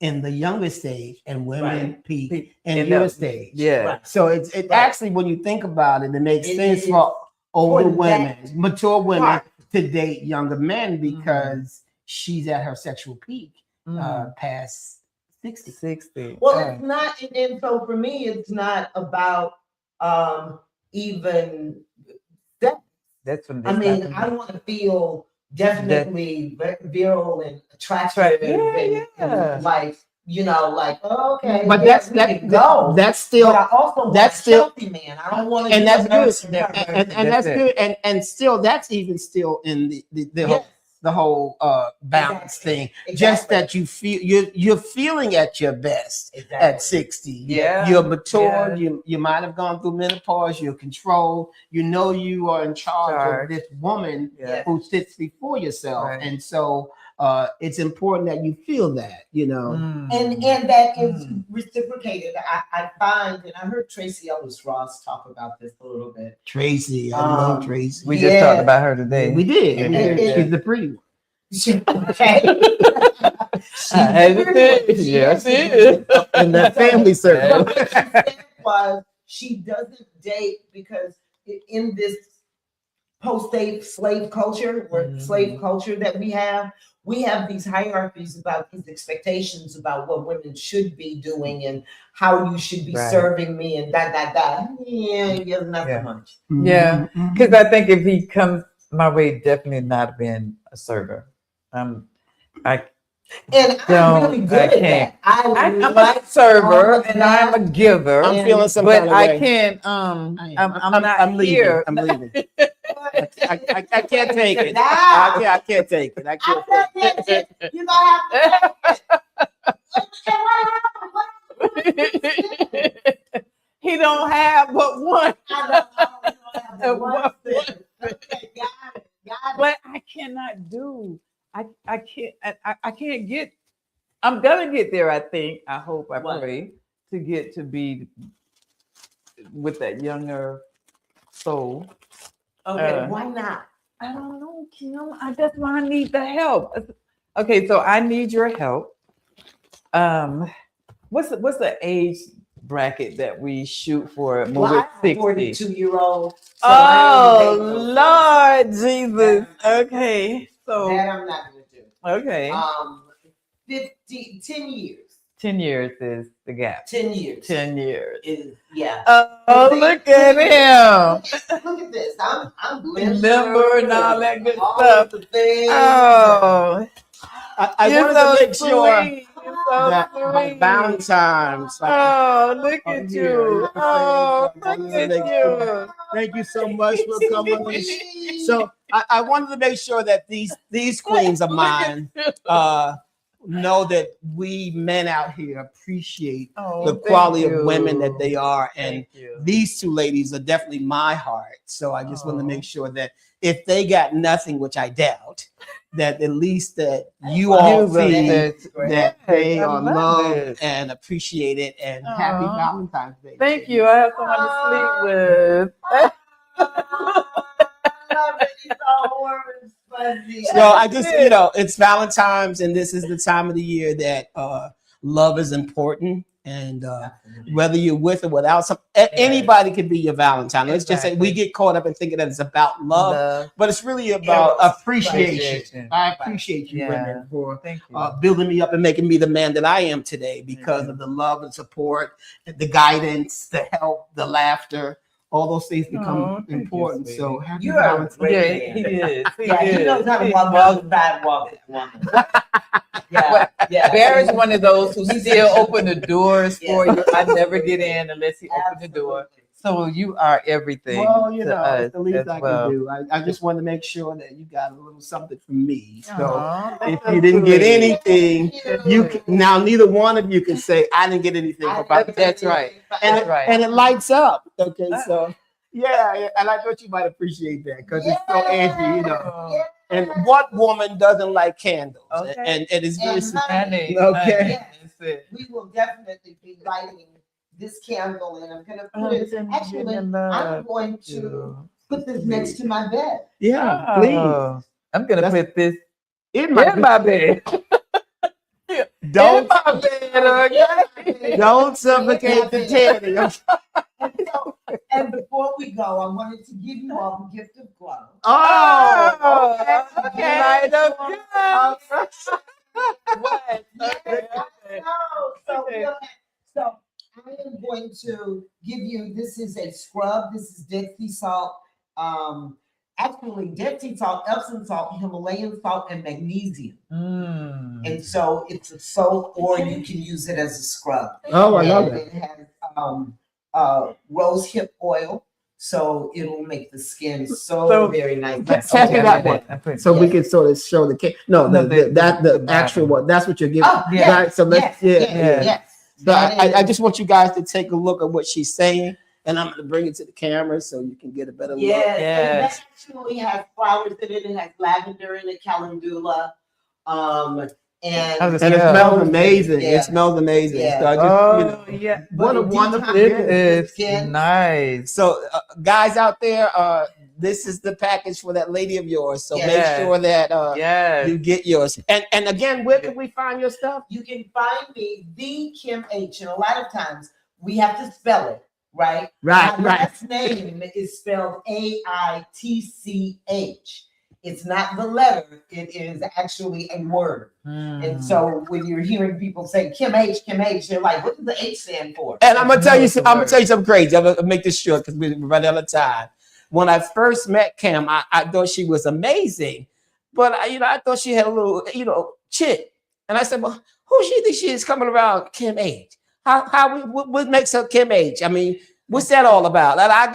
in the younger stage, and women peak in in your the- stage. Yeah. Right. So it Right. actually, when you think about it, it makes It sense is for older for that women, mature women, part. to date younger men because she's at her sexual peak past 60. 60. Well, it's not, and so for me, it's not about even that. That's when I mean, I want to feel definitely virile and attractive Yeah, and like you know, like, oh, okay, But yeah, we can go. that's still But I also want that's a still healthy man. I don't want to. and that's good. Yeah. And that's good. And still that's even still in the whole balance thing. Just that you feel you're feeling at your best at 60. Yeah. You're mature, Yeah. you might have gone through menopause, you're controlled, you know you are in charge of this woman who sits before yourself. Right. And so it's important that you feel that, you know. And that is reciprocated. I find, and I heard Tracy Ellis Ross talk about this a little bit. Tracy, I love Tracy. We just talked about her today. We did. She's the pretty one. Okay. Yes, it is. In that family circle. What she said was she doesn't date because in this post-slave culture or slave culture that we have these hierarchies about these expectations about what women should be doing and how you should be serving me and that. Yeah, not so much. Yeah, because I think if he comes my way, definitely not being a server. I'm really good at that. I'm a server and I'm a giver. I'm feeling some but kind of way. I can't. I'm leaving. here. I'm leaving. I can't take it. I can't take it. I can't take it. You gonna have to. He don't have but one. But I cannot do. I can't get. I'm gonna get there. I think. I hope. I pray to get to be with that younger soul. Okay, why not? I don't know, Kim. That's why I need the help. Okay, so I need your help. What's the age bracket that we shoot for? Well, I'm a 42-year-old. So Lord Jesus. Okay, so that I'm not gonna do. Okay. 10 years. 10 years is the gap. 10 years. 10 years. Yeah. Oh, look at him. Look at this. I'm Limber and all that good all stuff. the things. Oh, I you're wanted so to make sure sweet. You're so that my sweet. Valentine's. Oh, look at you. Oh, look at you. Thank you so much for coming. So I wanted to make sure that these queens of mine know that we men out here appreciate the quality of women that they are. And these two ladies are definitely my heart. So I just want to make sure that if they got nothing, which I doubt, that at least that you all feel that they are loved and appreciated, and happy Valentine's Day. Thank you. I have someone to sleep with. So I just, it's Valentine's, and this is the time of the year that love is important. And whether you're with or without anybody can be your Valentine. Let's just say we get caught up in thinking that it's about love, but it's really about appreciation. I appreciate you women for building me up and making me the man that I am today because of the love and support, the guidance, the help, the laughter. All those things become important. So happy Valentine's Day. He is. He knows how to walk the sidewalk. Barry's one of those who still open the doors for you. I never get in unless he opens the door. So you are everything. Well, it's the least I can do. I just want to make sure that you got a little something from me. So if you didn't get anything, now neither one of you can say I didn't get anything. That's right. And it lights up. Okay, so yeah, and I thought you might appreciate that because it's so Angie, And what woman doesn't like candles? And it is very okay. Okay. We will definitely be lighting this candle, and I'm going to put it. Actually, I'm going to put this next to my bed. Yeah, please. I'm going to put this in my bed. Don't don't suffocate the teddy. And before we go, I wanted to give you all the gift of glow. Okay. Light up. What? So I am going to give you. This is a scrub. This is Dead Sea salt. actually Dead Sea salt, Epsom salt, Himalayan salt, and magnesium. Mm. And so it's a soap, or you can use it as a scrub. Oh, I love And that. it has rose hip oil, so it'll make the skin so very nice. Pass me that one, so we can sort of show the cake. No, the actual one. That's what you're giving. Oh, yes, Right. So let's yes. So I just want you guys to take a look at what she's saying, and I'm going to bring it to the camera so you can get a better look. Yes. Yes. It actually has flowers in it. It has lavender in it, calendula. And it smells amazing. Yeah. It smells amazing. Yeah. So I just, yeah. What a wonderful This is nice. So, guys out there, this is the package for that lady of yours. So make sure that you get yours. And again, where can we find your stuff? You can find me, the Kim Aitch, and a lot of times we have to spell it, right? Right. My last name is spelled Aitch. It's not the letter, it is actually a word. And so when you're hearing people say Kim Aitch, they're like, what does the H stand for? And I'm gonna tell you something crazy. I'm gonna make this short because we're running out of time. When I first met Kim, I thought she was amazing, but I thought she had a little, chick. And I said, well, who she think she is coming around Kim Aitch? What makes her Kim Aitch? I mean, what's that all about? And I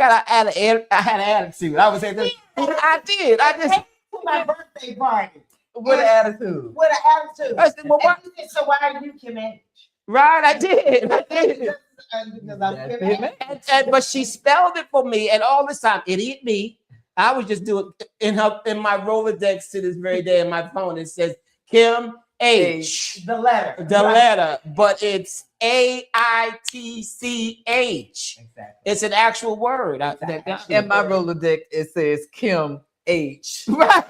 had an attitude. I was saying, I did. I just my birthday party. What an attitude. What an attitude. I said, well, so why are you Kim Aitch? Right, I did. Because I'm Kim Aitch. But she spelled it for me, and all this time, idiot me. I was just doing in my Rolodex to this very day in my phone. It says Kim Aitch, the letter, but it's Aitch. Exactly. It's an actual word. In my Rolodex, it says Kim H. Right.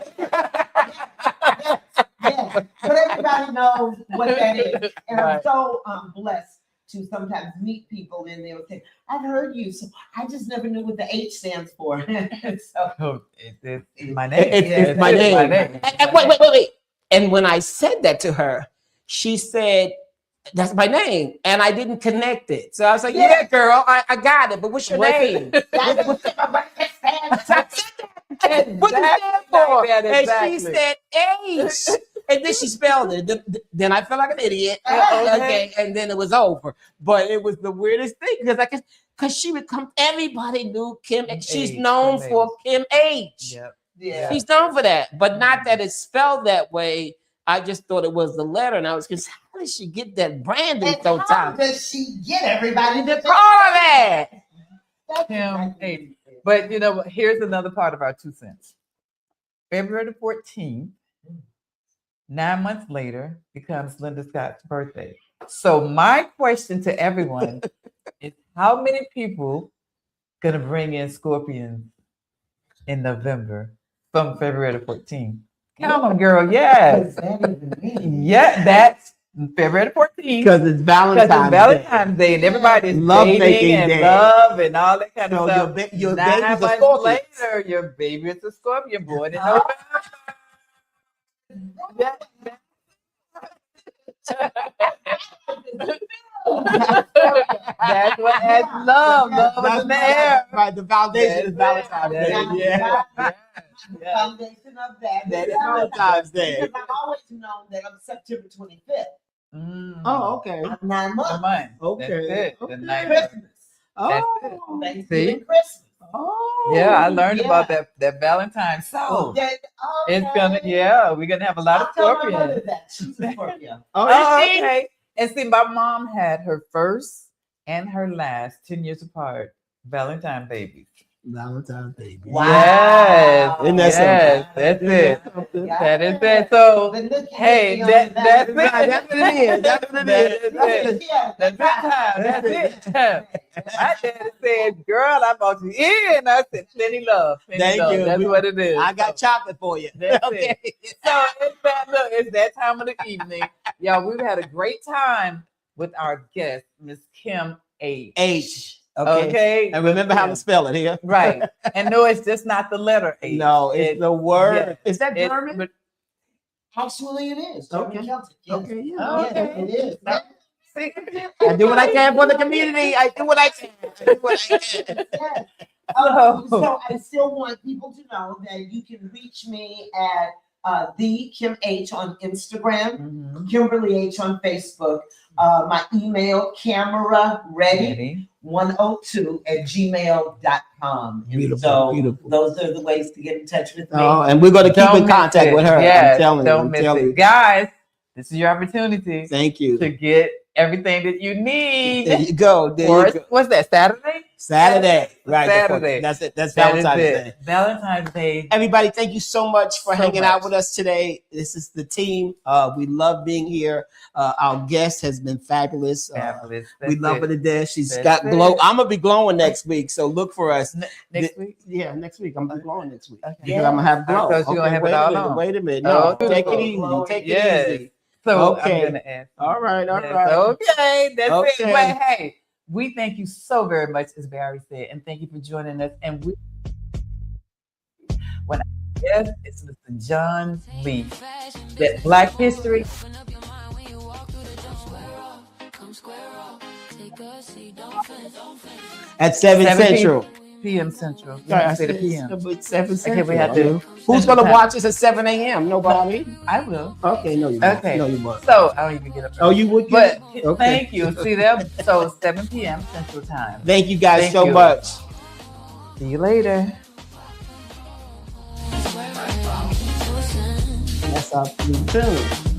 Yes, but everybody knows what that is. And I'm so blessed to sometimes meet people and they'll say, I've heard you, so I just never knew what the H stands for. So It's my name. It's my name. And wait. And when I said that to her, she said, that's my name. And I didn't connect it. So I was like, yeah girl, I got it. But what's your name? What does that for? And she said H. And then she spelled it. Then I felt like an idiot. Okay. And then it was over. But it was the weirdest thing because she would come, everybody knew Kim. She's known for Kim H. Yep. Yeah. She's known for that. But not that it's spelled that way. I just thought it was the letter. And I was confused. How did she get that branding so tight? How does she get everybody to All of that. Kim H. But here's another part of our 2 cents. February the 14th, 9 months later, becomes Linda Scott's birthday. So my question to everyone is, how many people gonna bring in scorpions in November from February the 14th? Count them, girl. Yes. Yeah, that's February the 14th. Because it's Valentine's Day and everybody's love dating and day. Love and all that kind of stuff. Your 9 baby's a months Scorpio. later, your baby is a Scorpion born in November. That's what adds love. Love is in the air. Right, the foundation is Valentine's Day. Yeah. Yeah. Foundation of that. That is Valentine's Day. Because I've always known that I'm September 25th. Oh, okay. I'm 9 months. A month. Okay. That's it. Okay. The 9 Christmas. months. Oh, Thanksgiving, Christmas. oh. Yeah, I learned about that Valentine's. So it's we're gonna have a lot of Scorpions. She's a Scorpio. Oh, okay. And see, my mom had her first and her last 10 years apart Valentine babies. Valentine's Day. Wow. Yes. Isn't that Yes, that's it. That is it. So, hey, that's it. That's what it is. That's what it is. That's time. That's it. My daddy said, girl, I brought you in. I said, plenty love. Thank you. That's what it is. I got chocolate for you. That's Okay. it. So it's that time of the evening. Y'all, we've had a great time with our guest, Miss Kim Aitch. H. Okay. Okay. And remember how to spell it here. Right. And no, it's just not the letter H. No, it's the word. Yeah. Is that It's- German? but- Actually, it is. Okay. German Celtic, yes. Okay, yeah. Yes, Okay. it is. See? I do what I can for the community. I do what I can. I do what I can. Yes. So I still want people to know that you can reach me at the Kim H on Instagram, Kimberly H on Facebook. My email, camera ready 102 at gmail.com. Beautiful, So beautiful. those are the ways to get in touch with me. Oh, and we're going to keep in contact with her. Yes, I'm telling you. don't I'm miss telling it. you. Guys, this is your opportunity Thank you. to get everything that you need. There you go. There you go. What's that, Saturday? Saturday. Right. Saturday. That's it. That's That is Valentine's it. Day. Valentine's Day. Everybody, thank you so much for hanging out much. with us today. This is the team. We love being here. Our guest has been fabulous. Fabulous. We That's love it. her to death. She's That's got it. glow. I'm gonna be glowing next week, so look for us. Next week? Yeah, next week. I'm gonna be glowing next week. Okay. Because I'm gonna have glow. I thought you were gonna have it wait a all minute, on. wait a minute. No, Oh, take it beautiful. easy. Take Yes. it easy. So Okay. I'm gonna ask. All right, all Yes, right. okay, that's it. Okay. But hey, we thank you so very much, as Barry said, and thank you for joining us. And we, when I guess it's Mr. John Lee, that Black History. At 7 Central. PM Central. You Sorry, have I to say the said PM. it's 7 Central. we have to- Who's Central gonna time. watch us at 7 a.m.? Nobody. I will. Okay, no, you won't. Okay. No, you won't. So I don't even get up. Oh, you would. But Okay. thank you. See them. So 7 p.m. Central Time. Thank you guys Thank so you. much. See you later. That's our tune.